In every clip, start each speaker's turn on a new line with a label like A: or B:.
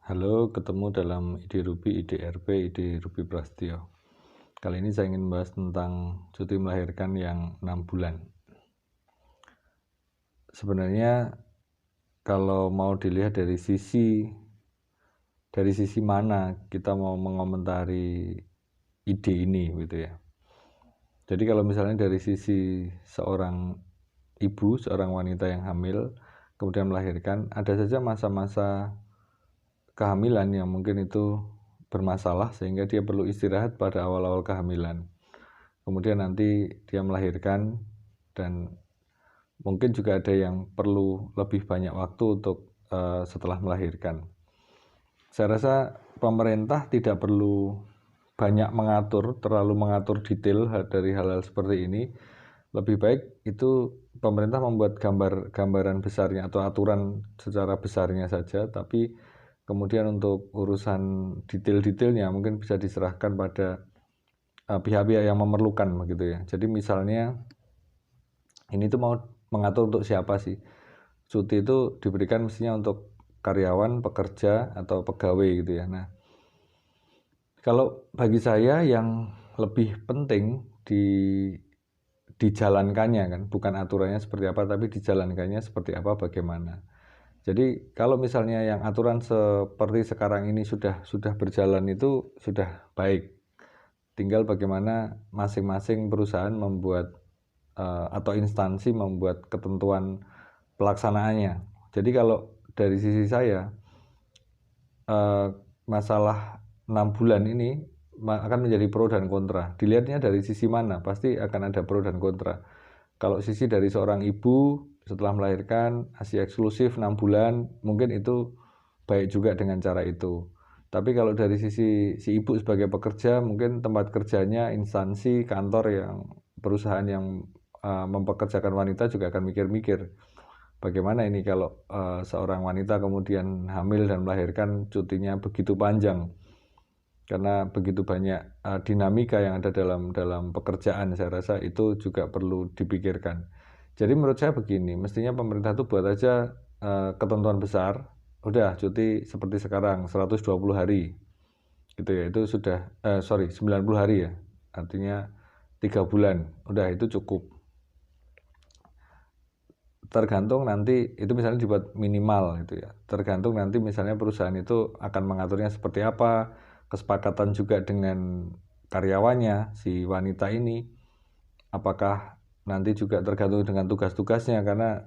A: Halo, ketemu dalam Ide Ruby, Ide RP, Ide Ruby Prasetyo. Kali ini saya ingin membahas tentang cuti melahirkan yang 6 bulan. Sebenarnya kalau mau dilihat dari sisi mana kita mau mengomentari ide ini gitu ya. Jadi kalau misalnya dari sisi seorang ibu, seorang wanita yang hamil, kemudian melahirkan, ada saja masa-masa kehamilan yang mungkin itu bermasalah sehingga dia perlu istirahat pada awal-awal kehamilan. Kemudian nanti dia melahirkan dan mungkin juga ada yang perlu lebih banyak waktu untuk setelah melahirkan. Saya rasa pemerintah tidak perlu banyak terlalu mengatur detail dari hal-hal seperti ini. Lebih baik itu pemerintah membuat gambaran besarnya atau aturan secara besarnya saja, tapi kemudian untuk urusan detail-detailnya mungkin bisa diserahkan pada pihak-pihak yang memerlukan begitu ya. Jadi misalnya ini tuh mau mengatur untuk siapa sih? Cuti itu diberikan mestinya untuk karyawan, pekerja atau pegawai gitu ya. Nah, kalau bagi saya yang lebih penting dijalankannya kan, bukan aturannya seperti apa, tapi dijalankannya seperti apa, bagaimana. Jadi kalau misalnya yang aturan seperti sekarang ini sudah berjalan itu sudah baik. Tinggal bagaimana masing-masing perusahaan membuat atau instansi membuat ketentuan pelaksanaannya. Jadi kalau dari sisi saya masalah 6 bulan ini akan menjadi pro dan kontra. Dilihatnya dari sisi mana, pasti akan ada pro dan kontra. Kalau sisi dari seorang ibu setelah melahirkan, ASI eksklusif 6 bulan, mungkin itu baik juga dengan cara itu. Tapi kalau dari sisi si ibu sebagai pekerja, mungkin tempat kerjanya, instansi, kantor yang perusahaan yang mempekerjakan wanita juga akan mikir-mikir. Bagaimana ini kalau seorang wanita kemudian hamil dan melahirkan cutinya begitu panjang? Karena begitu banyak dinamika yang ada dalam pekerjaan, saya rasa itu juga perlu dipikirkan. Jadi menurut saya begini, mestinya pemerintah itu buat aja ketentuan besar, udah cuti seperti sekarang 120 hari gitu ya, itu sudah 90 hari ya, artinya 3 bulan, udah itu cukup. Tergantung nanti itu misalnya dibuat minimal gitu ya, tergantung nanti misalnya perusahaan itu akan mengaturnya seperti apa, kesepakatan juga dengan karyawannya si wanita ini, apakah nanti juga tergantung dengan tugas-tugasnya, karena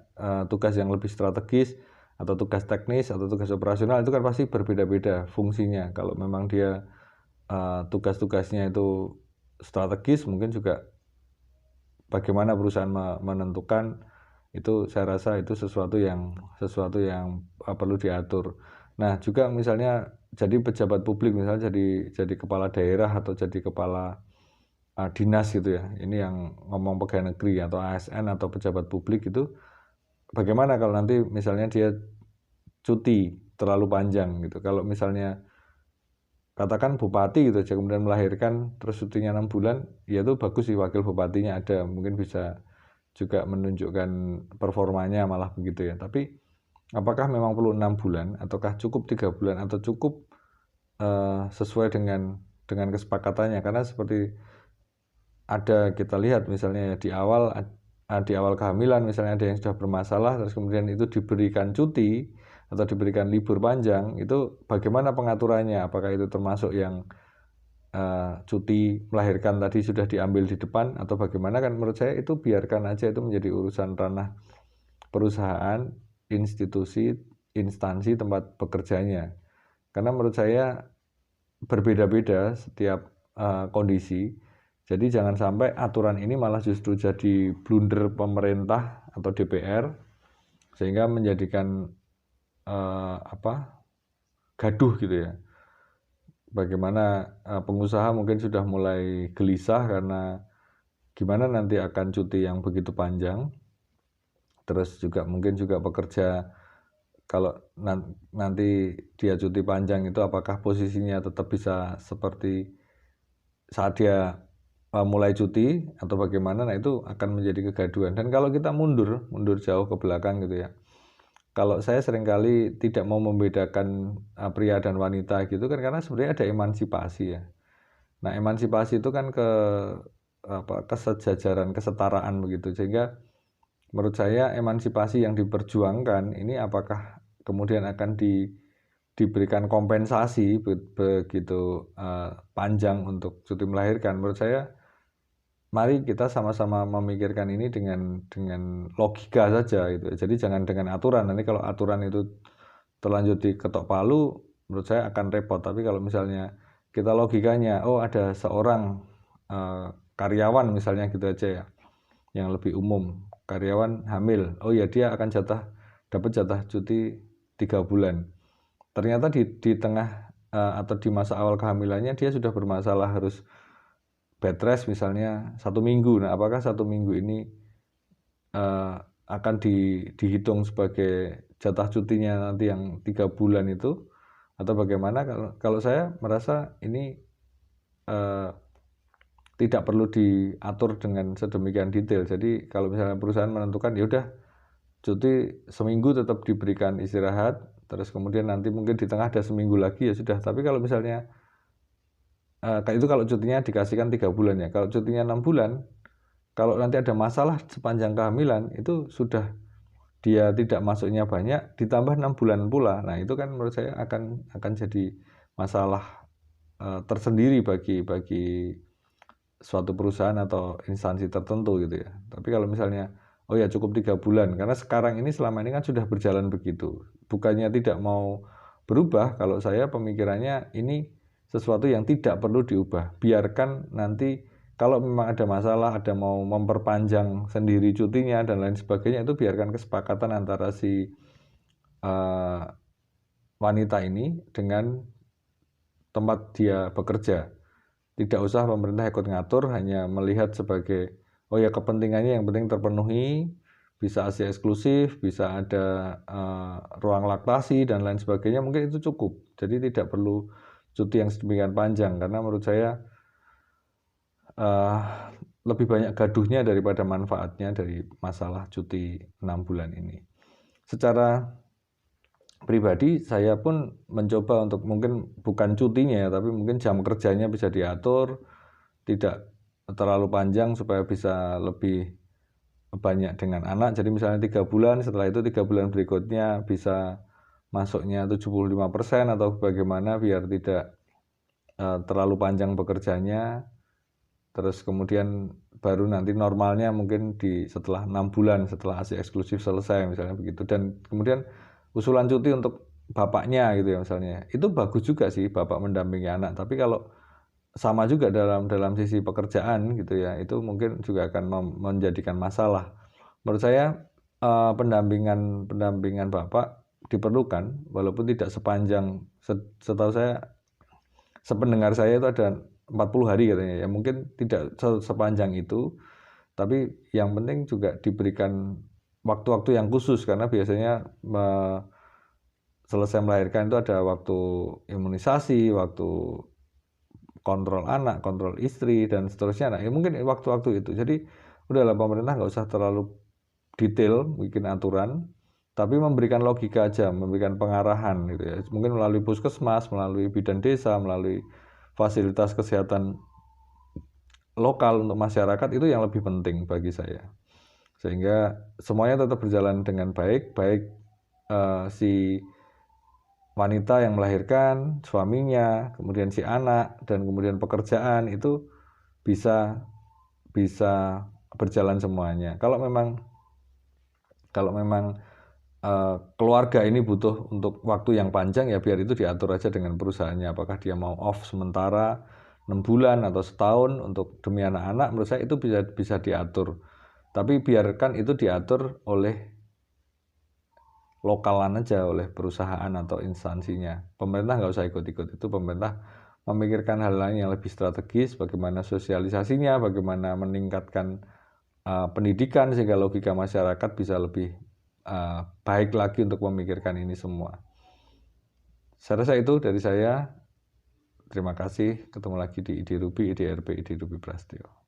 A: tugas yang lebih strategis atau tugas teknis atau tugas operasional itu kan pasti berbeda-beda fungsinya. Kalau memang dia tugas-tugasnya itu strategis, mungkin juga bagaimana perusahaan menentukan itu, saya rasa itu sesuatu yang perlu diatur. Nah, juga misalnya jadi pejabat publik, misalnya jadi kepala daerah atau jadi kepala dinas gitu ya. Ini yang ngomong pegawai negeri atau ASN atau pejabat publik itu, bagaimana kalau nanti misalnya dia cuti terlalu panjang gitu. Kalau misalnya katakan bupati gitu aja kemudian melahirkan terus cutinya 6 bulan, ya itu bagus sih, wakil bupatinya ada, mungkin bisa juga menunjukkan performanya malah begitu ya. Tapi apakah memang perlu 6 bulan ataukah cukup 3 bulan atau cukup sesuai dengan kesepakatannya? Karena seperti ada kita lihat misalnya di awal kehamilan misalnya ada yang sudah bermasalah terus kemudian itu diberikan cuti atau diberikan libur panjang, itu bagaimana pengaturannya? Apakah itu termasuk yang cuti melahirkan tadi sudah diambil di depan atau bagaimana? Kan menurut saya itu biarkan aja, itu menjadi urusan ranah perusahaan, institusi, instansi tempat bekerjanya. Karena menurut saya berbeda-beda setiap kondisi. Jadi jangan sampai aturan ini malah justru jadi blunder pemerintah atau DPR sehingga menjadikan gaduh gitu ya. Bagaimana pengusaha mungkin sudah mulai gelisah karena gimana nanti akan cuti yang begitu panjang. Terus juga mungkin juga pekerja, kalau nanti dia cuti panjang itu apakah posisinya tetap bisa seperti saat dia mulai cuti atau bagaimana? Nah itu akan menjadi kegaduhan. Dan kalau kita mundur jauh ke belakang gitu ya, kalau saya seringkali tidak mau membedakan pria dan wanita gitu kan, karena sebenarnya ada emansipasi ya. Nah, emansipasi itu kan kesejajaran, kesetaraan begitu. Sehingga menurut saya emansipasi yang diperjuangkan ini apakah kemudian akan diberikan kompensasi begitu panjang untuk cuti melahirkan. Menurut saya mari kita sama-sama memikirkan ini dengan logika saja gitu. Jadi jangan dengan aturan. Nanti kalau aturan itu terlanjur diketok palu, menurut saya akan repot. Tapi kalau misalnya kita logikanya, oh ada seorang karyawan misalnya gitu aja ya, yang lebih umum, karyawan hamil, oh ya dia akan dapat jatah cuti 3 bulan. Ternyata di tengah atau di masa awal kehamilannya dia sudah bermasalah, harus bed rest misalnya 1 minggu. Nah, apakah 1 minggu ini akan dihitung sebagai jatah cutinya nanti yang 3 bulan itu, atau bagaimana? Kalau saya merasa ini tidak perlu diatur dengan sedemikian detail. Jadi kalau misalnya perusahaan menentukan ya udah cuti seminggu tetap diberikan istirahat, terus kemudian nanti mungkin di tengah ada seminggu lagi ya sudah. Tapi kalau misalnya itu kalau cutinya dikasihkan 3 bulan ya. Kalau cutinya 6 bulan, kalau nanti ada masalah sepanjang kehamilan, itu sudah dia tidak masuknya banyak, ditambah 6 bulan pula. Nah itu kan menurut saya akan jadi masalah tersendiri bagi suatu perusahaan atau instansi tertentu gitu ya. Tapi kalau misalnya, oh ya cukup 3 bulan, karena sekarang ini selama ini kan sudah berjalan begitu. Bukannya tidak mau berubah, kalau saya pemikirannya ini sesuatu yang tidak perlu diubah. Biarkan nanti kalau memang ada masalah, ada mau memperpanjang sendiri cutinya dan lain sebagainya, itu biarkan kesepakatan antara si wanita ini dengan tempat dia bekerja. Tidak usah pemerintah ikut ngatur, hanya melihat sebagai, oh ya kepentingannya yang penting terpenuhi, bisa ASI eksklusif, bisa ada ruang laktasi dan lain sebagainya, mungkin itu cukup. Jadi tidak perlu cuti yang sedemikian panjang, karena menurut saya lebih banyak gaduhnya daripada manfaatnya dari masalah cuti 6 bulan ini. Secara pribadi saya pun mencoba untuk mungkin bukan cutinya ya, tapi mungkin jam kerjanya bisa diatur, tidak terlalu panjang supaya bisa lebih banyak dengan anak. Jadi misalnya 3 bulan, setelah itu 3 bulan berikutnya bisa masuknya 75% atau bagaimana biar tidak terlalu panjang bekerjanya. Terus kemudian baru nanti normalnya mungkin setelah 6 bulan setelah ASI eksklusif selesai misalnya begitu. Dan kemudian usulan cuti untuk bapaknya gitu ya misalnya, itu bagus juga sih bapak mendampingi anak. Tapi kalau sama juga dalam sisi pekerjaan gitu ya, itu mungkin juga akan menjadikan masalah. Menurut saya pendampingan bapak diperlukan, walaupun tidak sepanjang, setahu saya, sependengar saya itu ada 40 hari katanya ya, mungkin tidak sepanjang itu, tapi yang penting juga diberikan waktu-waktu yang khusus, karena biasanya selesai melahirkan itu ada waktu imunisasi, waktu kontrol anak, kontrol istri dan seterusnya. Nah, ya mungkin waktu-waktu itu. Jadi udahlah pemerintah nggak usah terlalu detail bikin aturan, tapi memberikan logika aja, memberikan pengarahan gitu ya. Mungkin melalui puskesmas, melalui bidan desa, melalui fasilitas kesehatan lokal untuk masyarakat, itu yang lebih penting bagi saya. Sehingga semuanya tetap berjalan dengan baik, baik si wanita yang melahirkan, suaminya, kemudian si anak, dan kemudian pekerjaan itu bisa berjalan semuanya. Kalau memang keluarga ini butuh untuk waktu yang panjang, ya biar itu diatur aja dengan perusahaannya. Apakah dia mau off sementara 6 bulan atau setahun untuk demi anak-anak, menurut saya itu bisa diatur. Tapi biarkan itu diatur oleh lokalan aja, oleh perusahaan atau instansinya. Pemerintah nggak usah ikut-ikut. Itu pemerintah memikirkan hal lain yang lebih strategis, bagaimana sosialisasinya, bagaimana meningkatkan pendidikan sehingga logika masyarakat bisa lebih baik lagi untuk memikirkan ini semua. Saya rasa itu dari saya. Terima kasih. Ketemu lagi di IDRuby, IDRP, IDRuby Prasetyo.